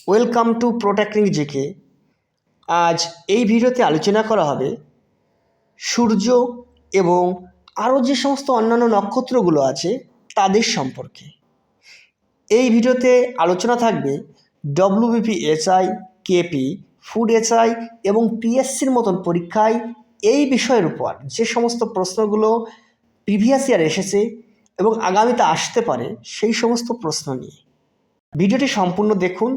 Welcome to protecting GK. আজ এই ভিডিওতে আলোচনা করা হবে সূর্য এবং আরও যে সমস্ত অন্যান্য নক্ষত্রগুলো আছে তাদের সম্পর্কে। এই ভিডিওতে আলোচনা থাকবে ডব্লিউবিপিএসআই, কেপি, ফুড এসআই এবং পিএসসির মতন পরীক্ষায় এই বিষয়ের উপর যে সমস্ত প্রশ্নগুলো প্রিভিয়াস ইয়ার এসেছে এবং আগামীতে আসতে পারে সেই সমস্ত প্রশ্ন নিয়ে। ভিডিওটি সম্পূর্ণ দেখুন।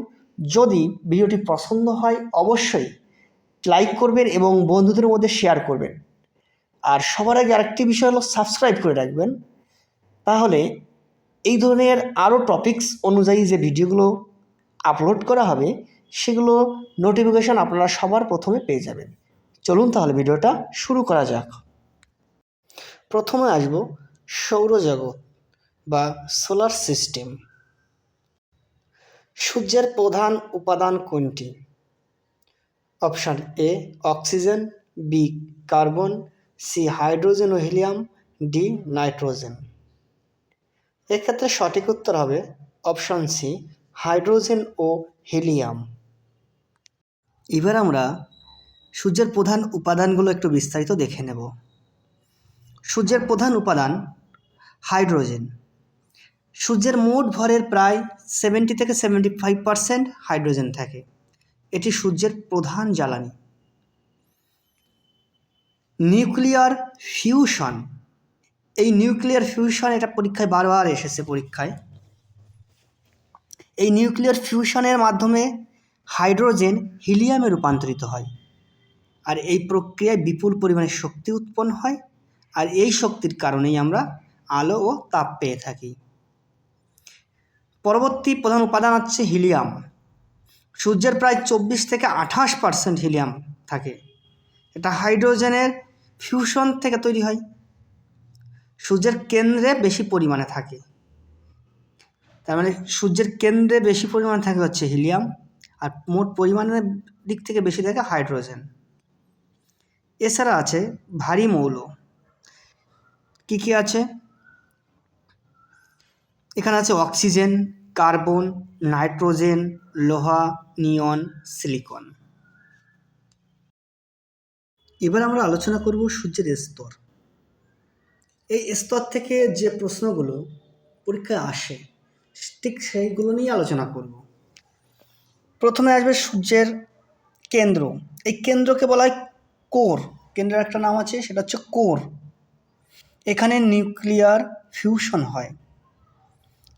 যদি ভিডিওটি পছন্দ হয় অবশ্যই লাইক করবেন এবং বন্ধুদের মধ্যে শেয়ার করবেন। আর সবার আগে আরেকটি বিষয় হলো সাবস্ক্রাইব করে রাখবেন, তাহলে এই ধরনের আরও টপিকস অনুযায়ী যে ভিডিওগুলো আপলোড করা হবে সেগুলো নোটিফিকেশন আপনারা সবার প্রথমে পেয়ে যাবেন। চলুন তাহলে ভিডিওটা শুরু করা যাক। প্রথমে আসব সৌরজগৎ বা সোলার সিস্টেম। সূর্যের প্রধান উপাদান কোনটি? Option A oxygen, B carbon, C hydrogen ও হিলিয়াম, ডি নাইট্রোজেন। এক্ষেত্রে সঠিক উত্তর হবে অপশান সি হাইড্রোজেন ও হিলিয়াম। এবার আমরা সূর্যের প্রধান উপাদানগুলো একটু বিস্তারিত দেখে নেব। সূর্যের প্রধান উপাদান হাইড্রোজেন। সূর্যের মোট ভরের প্রায় 70 থেকে 75% হাইড্রোজেন থাকে। এটি সূর্যের প্রধান জ্বালানি। নিউক্লিয়ার ফিউশন, এই নিউক্লিয়ার ফিউশন এটা পরীক্ষায় বারবার এসেছে পরীক্ষায়। এই নিউক্লিয়ার ফিউশনের মাধ্যমে হাইড্রোজেন হিলিয়ামে রূপান্তরিত হয়, আর এই প্রক্রিয়ায় বিপুল পরিমাণে শক্তি উৎপন্ন হয়, আর এই শক্তির কারণেই আমরা আলো ও তাপ পেয়ে থাকি। পরবর্তী প্রধান উপাদান হচ্ছে হিলিয়াম। সূর্যের প্রায় 24 থেকে 28% হিলিয়াম থাকে। এটা হাইড্রোজেনের ফিউশন থেকে তৈরি হয়। সূর্যের কেন্দ্রে বেশি পরিমাণে থাকে, তার মানে সূর্যের কেন্দ্রে বেশি পরিমাণে থাকে হচ্ছে হিলিয়াম, আর মোট পরিমাণের দিক থেকে বেশি থাকে হাইড্রোজেন। এছাড়া আছে ভারী মৌল। কি কি আছে? এখানে আছে অক্সিজেন, কার্বন, নাইট্রোজেন, লোহা, নিয়ন, সিলিকন। এবার আমরা আলোচনা করব সূর্যের স্তর। এই স্তর থেকে যে প্রশ্নগুলো পরীক্ষায় আসে ঠিক সেইগুলো নিয়ে আলোচনা করব। প্রথমে আসবে সূর্যের কেন্দ্র। এই কেন্দ্রকে বলা হয় কোর। কেন্দ্রের একটা নাম আছে, সেটা হচ্ছে কোর। এখানে নিউক্লিয়ার ফিউশন হয়।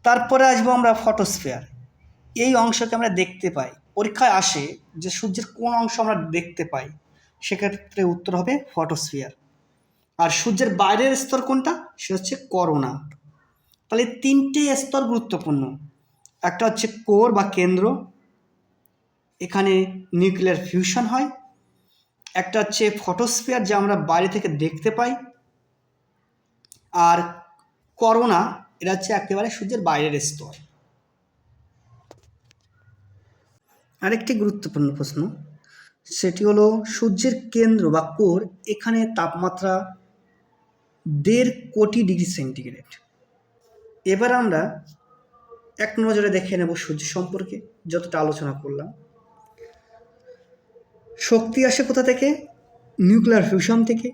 তারপরে আসবো আমরা ফটোস্ফিয়ার। এই অংশকে আমরা দেখতে পাই, পরীক্ষায় আসে যে সূর্যের কোন অংশ আমরা দেখতে পাই, সেক্ষেত্রে উত্তর হবে ফটোস্ফিয়ার। আর সূর্যের বাইরের স্তর কোনটা? সেটা হচ্ছে করোনা। তাহলে তিনটে স্তর গুরুত্বপূর্ণ। একটা হচ্ছে কোর বা কেন্দ্র, এখানে নিউক্লিয়ার ফিউশন হয়। একটা হচ্ছে ফটোস্ফিয়ার, যা আমরা বাইরে থেকে দেখতে পাই। আর করোনা, এটা হচ্ছে একেবারে সূর্যের বাইরের স্তর। আরেকটি গুরুত্বপূর্ণ প্রশ্ন, সেটি হলো সূর্যের কেন্দ্র বা কোর, এখানে তাপমাত্রা 1.5 কোটি ডিগ্রি সেন্টিগ্রেড। এবার আমরা এক নজরে দেখে নেব সূর্য সম্পর্কে যতটা আলোচনা করলাম। শক্তি আসে কোথা থেকে? নিউক্লিয়ার ফিউশন থেকে।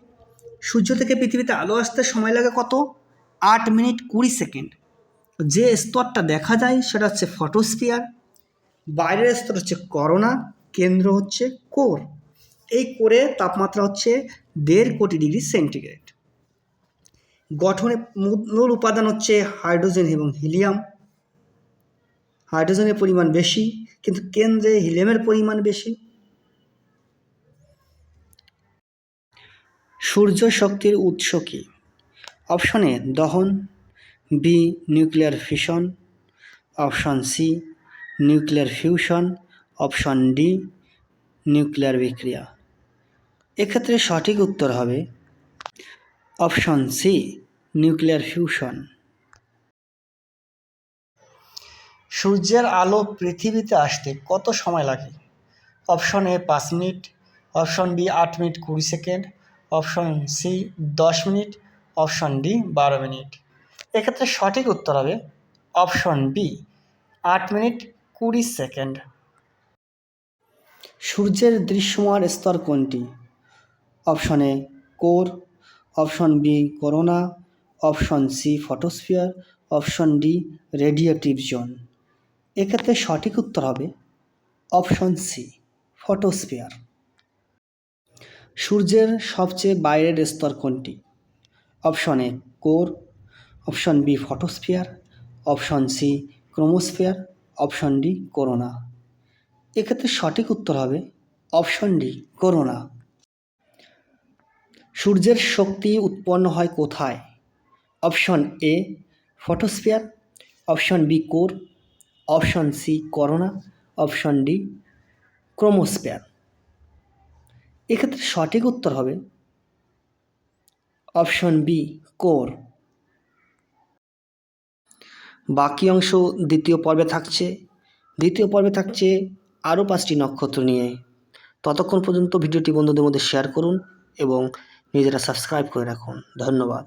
সূর্য থেকে পৃথিবীতে আলো আসতে সময় লাগে কত? 8 মিনিট 20 সেকেন্ড। যে স্তরটা দেখা যায় সেটা হচ্ছে ফটোস্ফিয়ার, বাইরের স্তর হচ্ছে করোনা, কেন্দ্র হচ্ছে কোর। এই কোরে তাপমাত্রা হচ্ছে 1.5 কোটি ডিগ্রি সেন্টিগ্রেড। গঠনে মূল উপাদান হচ্ছে হাইড্রোজেন এবং হিলিয়াম। হাইড্রোজেনের পরিমাণ বেশি, কিন্তু কেন্দ্রে হিলিয়ামের পরিমাণ বেশি। সূর্য শক্তির উৎস কি? অপশন এ দহন, B nuclear fission, option C nuclear fusion, option D nuclear বিক্রিয়া। এক্ষেত্রে সঠিক উত্তর হবে অপশন সি নিউক্লিয়ার ফিউশন। সূর্যের আলো পৃথিবীতে আসতে কত সময় লাগে? Option A 5 minute, option B 8 minute 20 second, option C 10 minute, option D 12 minute. এক্ষেত্রে সঠিক উত্তর হবে অপশন বি 8 মিনিট 20 সেকেন্ড। সূর্যের দৃশ্যমান স্তর কোনটি? Option A core, option B corona, option C photosphere, option D radiative zone. এক্ষেত্রে সঠিক উত্তর হবে অপশন সি ফটোস্ফিয়ার। সূর্যের সবচেয়ে বাইরের স্তর কোনটি? Option A core, option B photosphere, option C chromosphere, option D corona. এক্ষেত্রে সঠিক উত্তর হবে অপশন ডি করোনা। সূর্যের শক্তি উৎপন্ন হয় কোথায়? Option A photosphere, option B core, option C corona, option D chromosphere. এক্ষেত্রে সঠিক উত্তর হবে অপশন বি কোর। বাকি অংশ দ্বিতীয় পর্বে থাকছে আরও 5টি নক্ষত্র নিয়ে। ততক্ষণ পর্যন্ত ভিডিওটি বন্ধুদের মধ্যে শেয়ার করুন এবং নিজেরা সাবস্ক্রাইব করে রাখুন। ধন্যবাদ।